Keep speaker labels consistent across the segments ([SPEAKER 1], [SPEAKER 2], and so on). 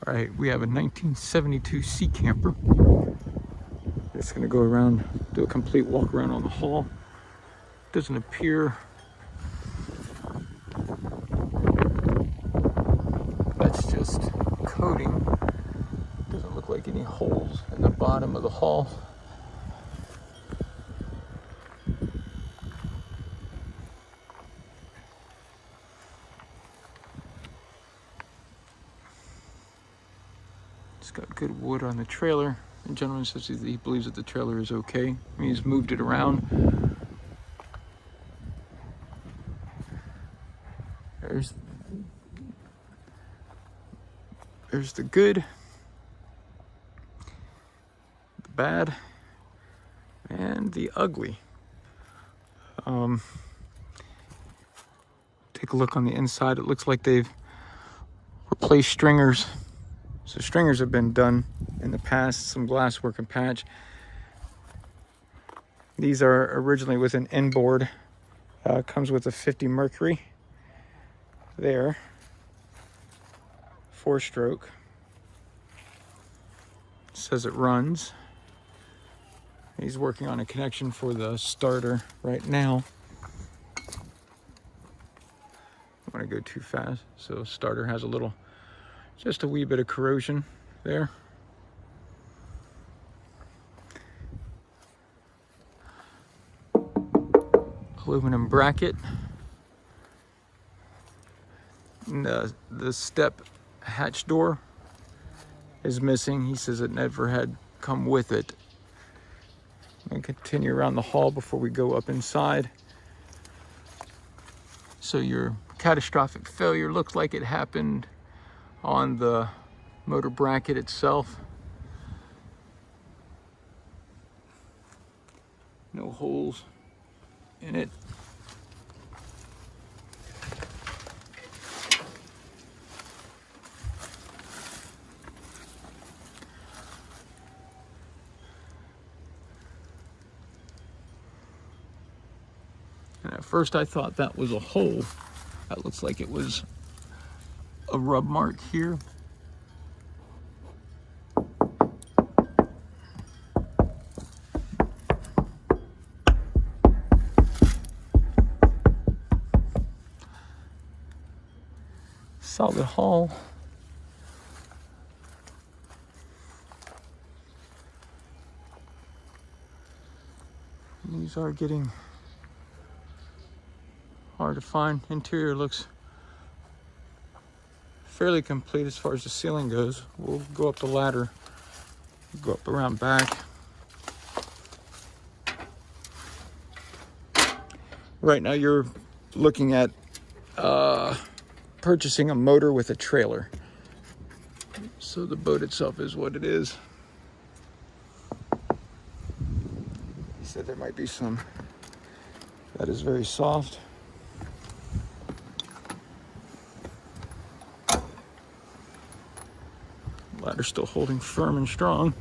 [SPEAKER 1] All right, we have a 1972 sea camper. Just gonna go around, do a complete walk around on the hull. Doesn't appear that's just coating. Doesn't look like any holes in the bottom of the hull. It's got good wood on the trailer. The gentleman says he believes that the trailer is okay. I mean, he's moved it around. There's the good, the bad, and the ugly. Take a look on the inside. It looks like they've replaced stringers. So stringers have been done in the past, some glasswork and patch. These are originally with an inboard. Comes with a 50 Mercury there. 4-stroke. Says it runs. He's working on a connection for the starter right now. I don't want to go too fast. So starter has a little, just a wee bit of corrosion there. Aluminum bracket. And the step hatch door is missing. He says it never had come with it. I'm gonna continue around the hall before we go up inside. So your catastrophic failure looks like it happened on the motor bracket itself. No holes in it. And at first I thought that was a hole. That looks like it was a rub mark here. Solid hull. These are getting hard to find. Interior looks fairly complete as far as the ceiling goes. We'll go up the ladder, go up around back. Right now you're looking at purchasing a motor with a trailer. So the boat itself is what it is. He said there might be some that is very soft. Ladder's still holding firm and strong.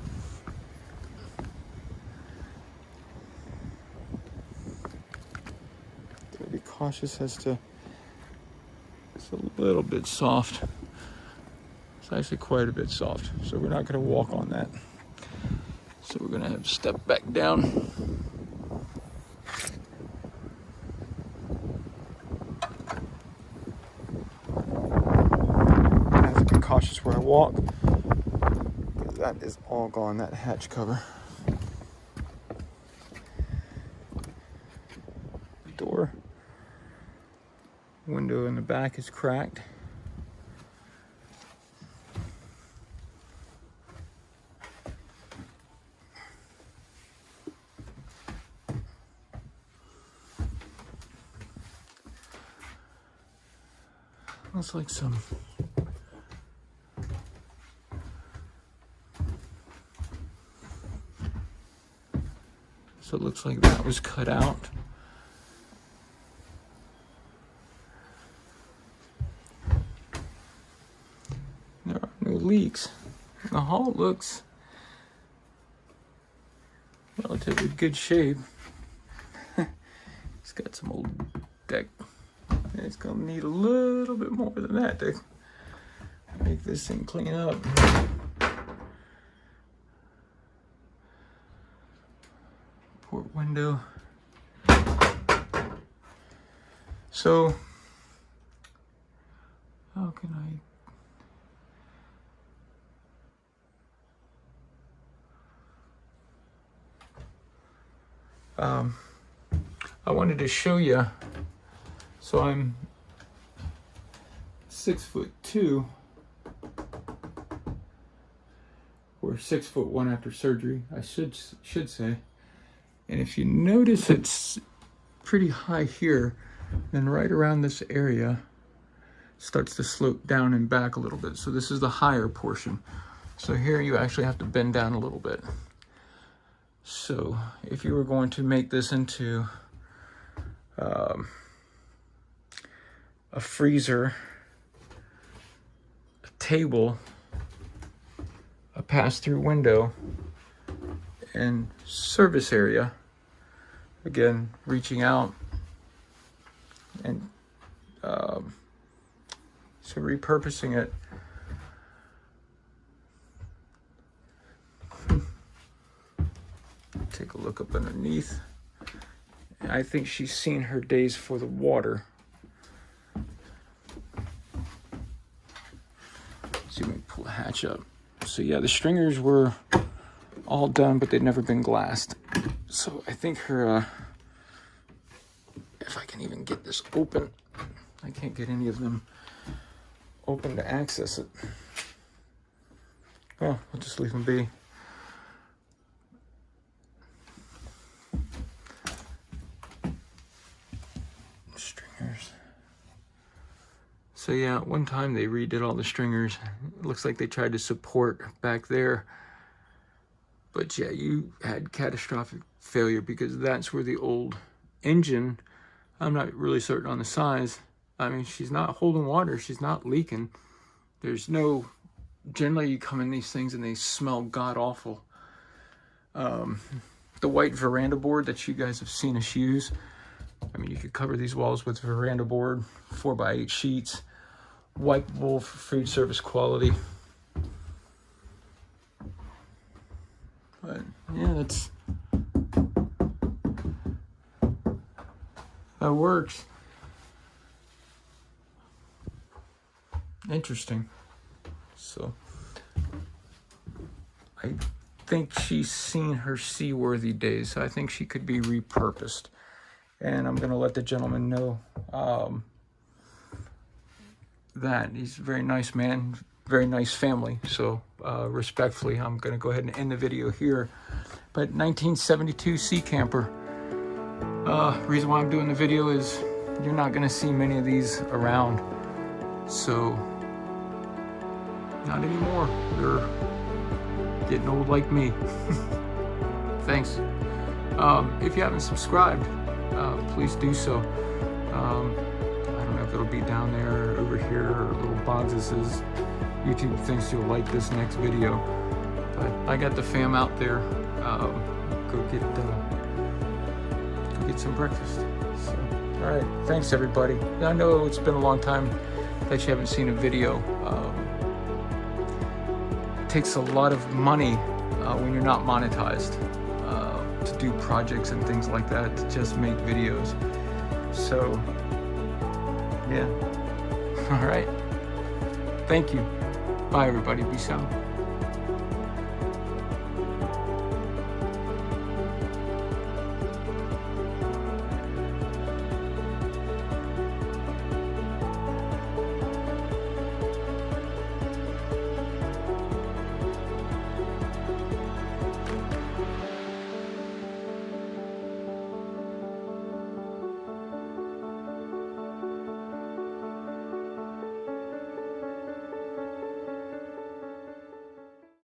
[SPEAKER 1] Gotta be cautious as to, it's a little bit soft. It's actually quite a bit soft, so we're not gonna walk on that. So we're gonna have to step back down. I have to be cautious where I walk. That is all gone, that hatch cover. Door. Window in the back is cracked. Looks like some so it looks like that was cut out. There are no leaks. The hull looks relatively good shape. It's got some old deck. It's gonna need a little bit more than that to make this thing clean up. Port window. So, how can I wanted to show you. So I'm 6'2", or 6'1" after surgery, I should say. And if you notice, it's pretty high here, then right around this area starts to slope down and back a little bit. So this is the higher portion. So here you actually have to bend down a little bit. So if you were going to make this into a freezer, a table, a pass-through window, and service area, again, reaching out, and so repurposing it. Take a look up underneath. I think she's seen her days for the water. See if we can pull the hatch up. So yeah, the stringers were all done, but they'd never been glassed. So I think her, if I can even get this open, I can't get any of them open to access it. Well, we'll just leave them be. Stringers. So yeah, at one time they redid all the stringers. It looks like they tried to support back there. But yeah, you had catastrophic failure because that's where the old engine, I'm not really certain on the size. I mean, she's not holding water. She's not leaking. There's no, generally you come in these things and they smell god-awful. The white veranda board that you guys have seen us use, I mean, you could cover these walls with veranda board, 4x8 sheets, wipeable for food service quality. But yeah, that works. Interesting. So I think she's seen her seaworthy days. So I think she could be repurposed. And I'm gonna let the gentleman know that he's a very nice man, very nice family. So respectfully, I'm gonna go ahead and end the video here. But 1972 sea camper. Reason why I'm doing the video is you're not gonna see many of these around. So not anymore. They're getting old like me. Thanks. If you haven't subscribed, please do so. I don't know if it'll be down there or over here or little boxes. YouTube thinks you'll like this next video. But I got the fam out there. Go get some breakfast. So, all right, thanks everybody. I know it's been a long time that you haven't seen a video. It takes a lot of money when you're not monetized to do projects and things like that, to just make videos. So yeah. All right, thank you. Bye everybody. Peace out.